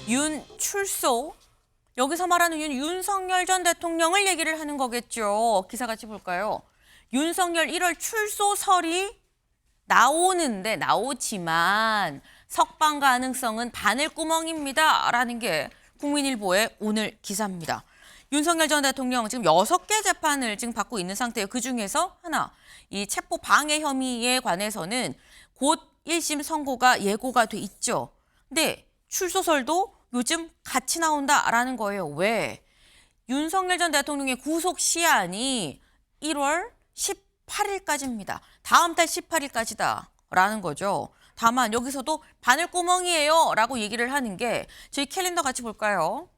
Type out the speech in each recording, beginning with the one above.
윤 출소. 여기서 말하는 윤석열 전 대통령을 얘기를 하는 거겠죠. 기사 같이 볼까요? 윤석열 1월 출소설이 나오지만 석방 가능성은 바늘구멍입니다. 라는 게 국민일보의 오늘 기사입니다. 윤석열 전 대통령 지금 6개 재판을 지금 받고 있는 상태예요. 그중에서 하나, 이 체포 방해 혐의에 관해서는 곧 1심 선고가 예고가 돼 있죠. 근데 출소설도 요즘 같이 나온다라는 거예요. 왜? 윤석열 전 대통령의 구속 시한이 1월 18일까지입니다. 다음 달 18일까지다라는 거죠. 다만 여기서도 바늘구멍이에요 라고 얘기를 하는 게 저희 캘린더 같이 볼까요?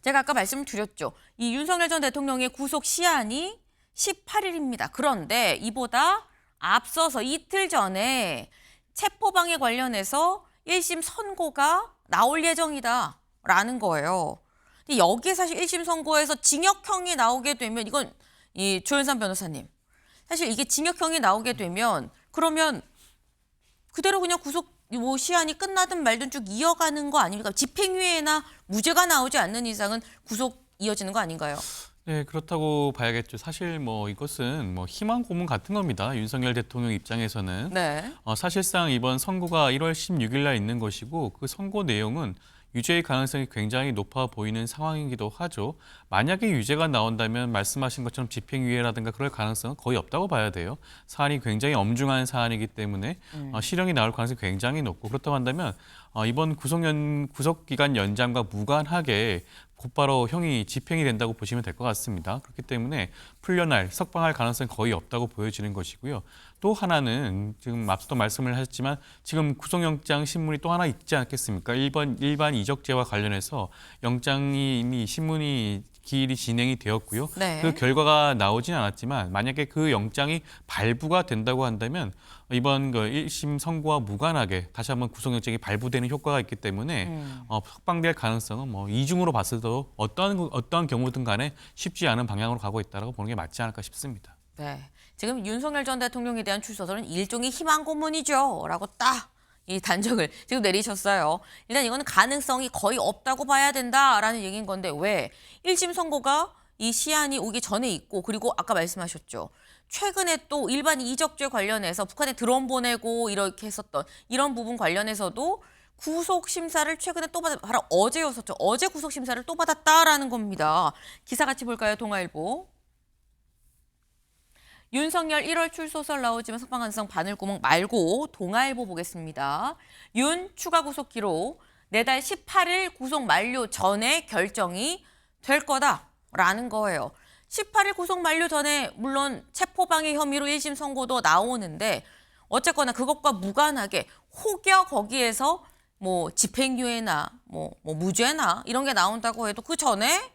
제가 아까 말씀드렸죠. 이 윤석열 전 대통령의 구속 시한이 18일입니다. 그런데 이보다 앞서서 이틀 전에 체포방해 관련해서 1심 선고가 나올 예정이다라는 거예요. 근데 여기에 사실 1심 선고에서 징역형이 나오게 되면 이건 이 조현상 변호사님. 사실 이게 징역형이 나오게 되면 그러면 그대로 그냥 구속 시한이 끝나든 말든 쭉 이어가는 거 아닙니까? 집행유예나 무죄가 나오지 않는 이상은 구속 이어지는 거 아닌가요? 네, 그렇다고 봐야겠죠. 사실 이것은 희망 고문 같은 겁니다. 윤석열 대통령 입장에서는. 네. 사실상 이번 선고가 1월 16일 날 있는 것이고 그 선고 내용은 유죄의 가능성이 굉장히 높아 보이는 상황이기도 하죠. 만약에 유죄가 나온다면 말씀하신 것처럼 집행유예라든가 그럴 가능성은 거의 없다고 봐야 돼요. 사안이 굉장히 엄중한 사안이기 때문에 실형이 나올 가능성이 굉장히 높고 그렇다고 한다면 이번 구속기간 연장과 무관하게 곧바로 형이 집행이 된다고 보시면 될 것 같습니다. 그렇기 때문에 풀려날, 석방할 가능성이 거의 없다고 보여지는 것이고요. 또 하나는 지금 앞서도 말씀을 하셨지만 지금 구속영장 신문이 또 하나 있지 않겠습니까? 일반 이적죄와 관련해서 영장이 이미 신문이 기일이 진행이 되었고요. 네. 그 결과가 나오진 않았지만 만약에 그 영장이 발부가 된다고 한다면 이번 1심 선고와 무관하게 다시 한번 구속영장이 발부되는 효과가 있기 때문에 석방될 가능성은 이중으로 봤을 때도 어떠한 경우든 간에 쉽지 않은 방향으로 가고 있다고 보는 게 맞지 않을까 싶습니다. 네. 지금 윤석열 전 대통령에 대한 출소설은 일종의 희망 고문이죠. 라고 딱 이 단정을 지금 내리셨어요. 일단 이거는 가능성이 거의 없다고 봐야 된다라는 얘기인 건데 왜? 1심 선고가 이 시한이 오기 전에 있고 그리고 아까 말씀하셨죠. 최근에 또 일반 이적죄 관련해서 북한에 드론 보내고 이렇게 했었던 이런 부분 관련해서도 구속 심사를 최근에 또 바로 어제였었죠. 어제 구속 심사를 또 받았다라는 겁니다. 기사 같이 볼까요? 동아일보. 윤석열 1월 출소설 나오지만 석방 가능성 바늘구멍 말고 동아일보 보겠습니다. 윤 추가 구속 기록 내달 18일 구속 만료 전에 결정이 될 거다라는 거예요. 18일 구속 만료 전에 물론 체포방해 혐의로 1심 선고도 나오는데 어쨌거나 그것과 무관하게 혹여 거기에서 집행유예나 무죄나 이런 게 나온다고 해도 그 전에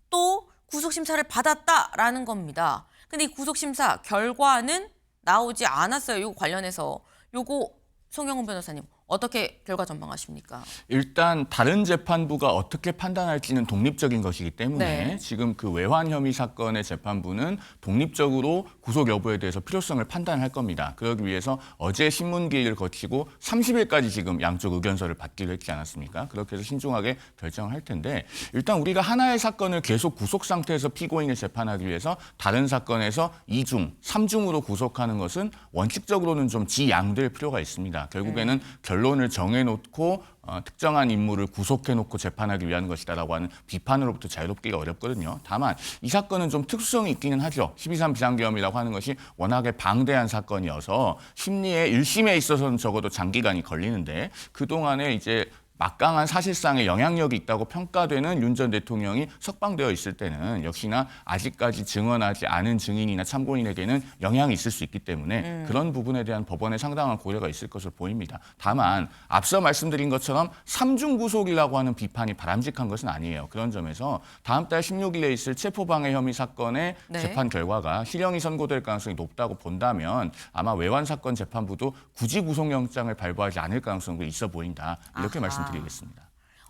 또 구속심사를 받았다라는 겁니다. 근데 이 구속심사 결과는 나오지 않았어요. 이거 관련해서. 요거 송영훈 변호사님 어떻게 결과 전망하십니까? 일단 다른 재판부가 어떻게 판단할지는 독립적인 것이기 때문에 네. 지금 그 외환 혐의 사건의 재판부는 독립적으로 구속 여부에 대해서 필요성을 판단할 겁니다. 그러기 위해서 어제 신문기일을 거치고 30일까지 지금 양쪽 의견서를 받기로 했지 않았습니까? 그렇게 해서 신중하게 결정을 할 텐데 일단 우리가 하나의 사건을 계속 구속 상태에서 피고인을 재판하기 위해서 다른 사건에서 2중, 3중으로 구속하는 것은 원칙적으로는 좀 지양될 필요가 있습니다. 결국에는 결론을 정해놓고 특정한 인물을 구속해놓고 재판하기 위한 것이다라고 하는 비판으로부터 자유롭기가 어렵거든요. 다만 이 사건은 좀 특수성이 있기는 하죠. 12.3 비상계엄이라고 하는 것이 워낙에 방대한 사건이어서 심리의 1심에 있어서는 적어도 장기간이 걸리는데 그동안에 이제 막강한 사실상의 영향력이 있다고 평가되는 윤 전 대통령이 석방되어 있을 때는 역시나 아직까지 증언하지 않은 증인이나 참고인에게는 영향이 있을 수 있기 때문에 그런 부분에 대한 법원의 상당한 고려가 있을 것으로 보입니다. 다만 앞서 말씀드린 것처럼 3중 구속이라고 하는 비판이 바람직한 것은 아니에요. 그런 점에서 다음 달 16일에 있을 체포방해 혐의 사건의 네. 재판 결과가 실형이 선고될 가능성이 높다고 본다면 아마 외환 사건 재판부도 굳이 구속영장을 발부하지 않을 가능성도 있어 보인다. 이렇게 말씀드립니다. 드리겠습니다.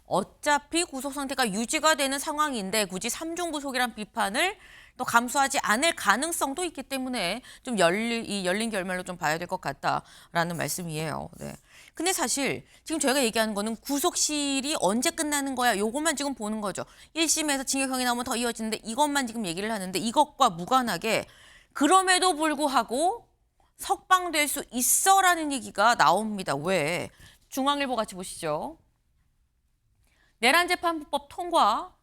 어차피 구속 상태가 유지가 되는 상황인데 굳이 3중 구속이란 비판을 또 감수하지 않을 가능성도 있기 때문에 좀 열린 결말로 좀 봐야 될 것 같다라는 말씀이에요. 네. 근데 사실 지금 저희가 얘기하는 거는 구속실이 언제 끝나는 거야? 요것만 지금 보는 거죠. 1심에서 징역형이 나오면 더 이어지는데 이것만 지금 얘기를 하는데 이것과 무관하게 그럼에도 불구하고 석방될 수 있어라는 얘기가 나옵니다. 왜? 중앙일보 같이 보시죠. 내란재판부법 통과,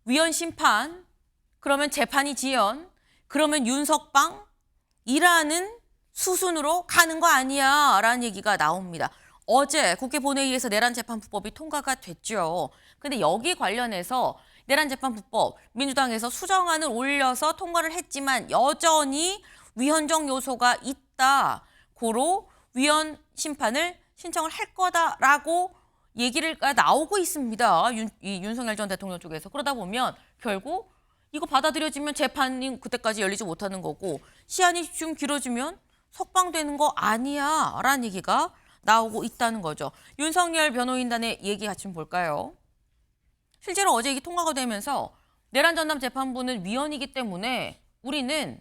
위헌 심판, 그러면 재판이 지연, 그러면 윤석방이라는 수순으로 가는 거 아니야 라는 얘기가 나옵니다. 어제 국회 본회의에서 내란재판부법이 통과가 됐죠. 근데 여기 관련해서 내란재판부법 민주당에서 수정안을 올려서 통과를 했지만 여전히 위헌적 요소가 있다. 고로 위헌 심판을 신청을 할 거다라고 얘기가 나오고 있습니다. 윤석열 전 대통령 쪽에서. 그러다 보면 결국 이거 받아들여지면 재판이 그때까지 열리지 못하는 거고 시한이 좀 길어지면 석방되는 거 아니야 라는 얘기가 나오고 있다는 거죠. 윤석열 변호인단의 얘기 같이 좀 볼까요? 실제로 어제 이게 통과가 되면서 내란 전담 재판부는 위헌이기 때문에 우리는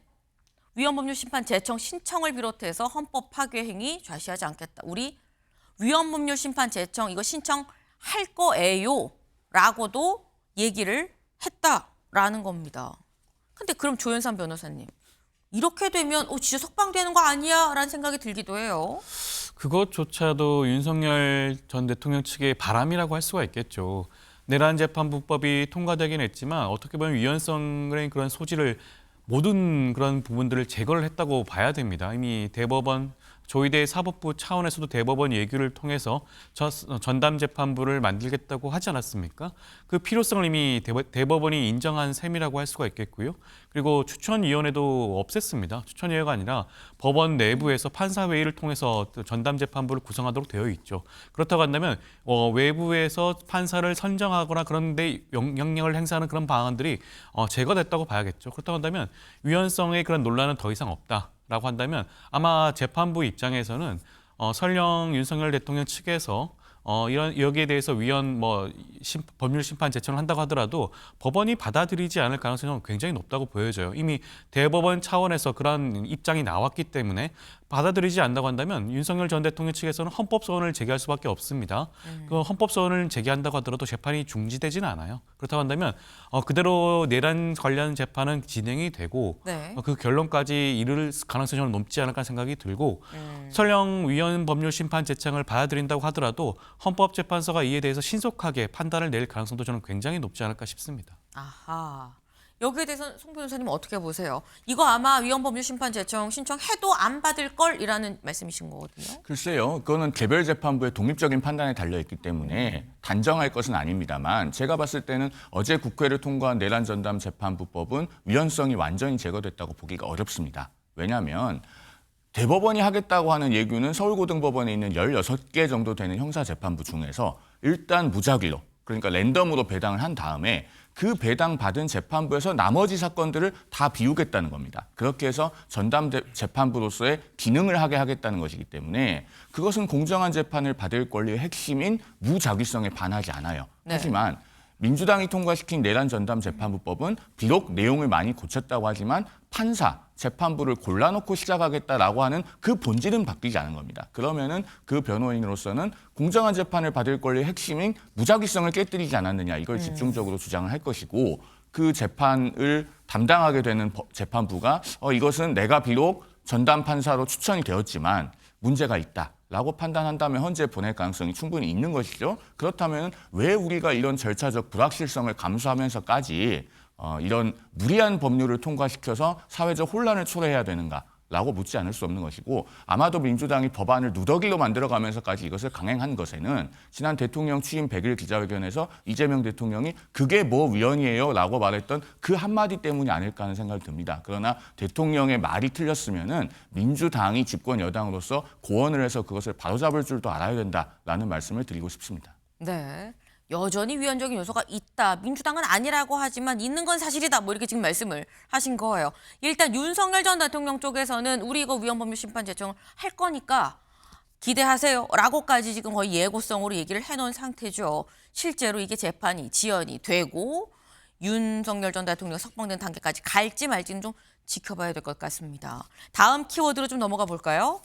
위헌법률 심판 제청 신청을 비롯해서 헌법 파괴 행위 좌시하지 않겠다. 우리 위헌법률 심판 제청 이거 신청할 거예요 라고도 얘기를 했다라는 겁니다. 근데 그럼 조현삼 변호사님 이렇게 되면 진짜 석방되는 거 아니야 라는 생각이 들기도 해요. 그것조차도 윤석열 전 대통령 측의 바람이라고 할 수가 있겠죠. 내란재판부법이 통과되긴 했지만 어떻게 보면 위헌성의 그런 소지를 모든 그런 부분들을 제거를 했다고 봐야 됩니다. 이미 대법원 조희대 사법부 차원에서도 대법원 예규를 통해서 전담 재판부를 만들겠다고 하지 않았습니까? 그 필요성을 이미 대법원이 인정한 셈이라고 할 수가 있겠고요. 그리고 추천위원회도 없앴습니다. 추천위원회가 아니라 법원 내부에서 판사회의를 통해서 전담 재판부를 구성하도록 되어 있죠. 그렇다고 한다면 외부에서 판사를 선정하거나 그런 데 영향력을 행사하는 그런 방안들이 제거됐다고 봐야겠죠. 그렇다고 한다면 위헌성의 그런 논란은 더 이상 없다라고 한다면 아마 재판부 입장에서는 설령 윤석열 대통령 측에서 여기에 대해서 위헌 법률 심판 제청을 한다고 하더라도 법원이 받아들이지 않을 가능성이 굉장히 높다고 보여져요. 이미 대법원 차원에서 그런 입장이 나왔기 때문에 받아들이지 않는다고 한다면 윤석열 전 대통령 측에서는 헌법 소원을 제기할 수밖에 없습니다. 그 헌법 소원을 제기한다고 하더라도 재판이 중지되지는 않아요. 그렇다고 한다면 그대로 내란 관련 재판은 진행이 되고 네. 그 결론까지 이를 가능성이 좀 높지 않을까 생각이 들고 설령 위헌 법률 심판 제청을 받아들인다고 하더라도 헌법재판소가 이에 대해서 신속하게 판단을 내릴 가능성도 저는 굉장히 높지 않을까 싶습니다. 아하. 여기에 대해서 송 변호사님 어떻게 보세요? 이거 아마 위헌법률 심판 제청 신청해도 안 받을 걸이라는 말씀이신 거거든요. 글쎄요. 그거는 개별 재판부의 독립적인 판단에 달려있기 때문에 단정할 것은 아닙니다만 제가 봤을 때는 어제 국회를 통과한 내란 전담 재판부법은 위헌성이 완전히 제거됐다고 보기가 어렵습니다. 왜냐하면 대법원이 하겠다고 하는 예규는 서울고등법원에 있는 16개 정도 되는 형사재판부 중에서 일단 무작위로 그러니까 랜덤으로 배당을 한 다음에 그 배당받은 재판부에서 나머지 사건들을 다 비우겠다는 겁니다. 그렇게 해서 전담 재판부로서의 기능을 하게 하겠다는 것이기 때문에 그것은 공정한 재판을 받을 권리의 핵심인 무작위성에 반하지 않아요. 네. 하지만 민주당이 통과시킨 내란 전담 재판부법은 비록 내용을 많이 고쳤다고 하지만 판사, 재판부를 골라놓고 시작하겠다라고 하는 그 본질은 바뀌지 않은 겁니다. 그러면은 그 변호인으로서는 공정한 재판을 받을 권리의 핵심인 무작위성을 깨뜨리지 않았느냐 이걸 집중적으로 주장을 할 것이고 그 재판을 담당하게 되는 재판부가 이것은 내가 비록 전담 판사로 추천이 되었지만 문제가 있다라고 판단한다면 헌재 보낼 가능성이 충분히 있는 것이죠. 그렇다면 왜 우리가 이런 절차적 불확실성을 감수하면서까지 이런 무리한 법률을 통과시켜서 사회적 혼란을 초래해야 되는가라고 묻지 않을 수 없는 것이고 아마도 민주당이 법안을 누더기로 만들어가면서까지 이것을 강행한 것에는 지난 대통령 취임 100일 기자회견에서 이재명 대통령이 그게 뭐 위헌이에요 라고 말했던 그 한마디 때문이 아닐까 하는 생각이 듭니다. 그러나 대통령의 말이 틀렸으면은 민주당이 집권 여당으로서 고언을 해서 그것을 바로잡을 줄도 알아야 된다라는 말씀을 드리고 싶습니다. 네. 여전히 위헌적인 요소가 있다. 민주당은 아니라고 하지만 있는 건 사실이다. 뭐 이렇게 지금 말씀을 하신 거예요. 일단 윤석열 전 대통령 쪽에서는 우리 이거 위헌법률 심판 제청을 할 거니까 기대하세요. 라고까지 지금 거의 예고성으로 얘기를 해놓은 상태죠. 실제로 이게 재판이 지연이 되고 윤석열 전 대통령 석방된 단계까지 갈지 말지는 좀 지켜봐야 될 것 같습니다. 다음 키워드로 좀 넘어가 볼까요?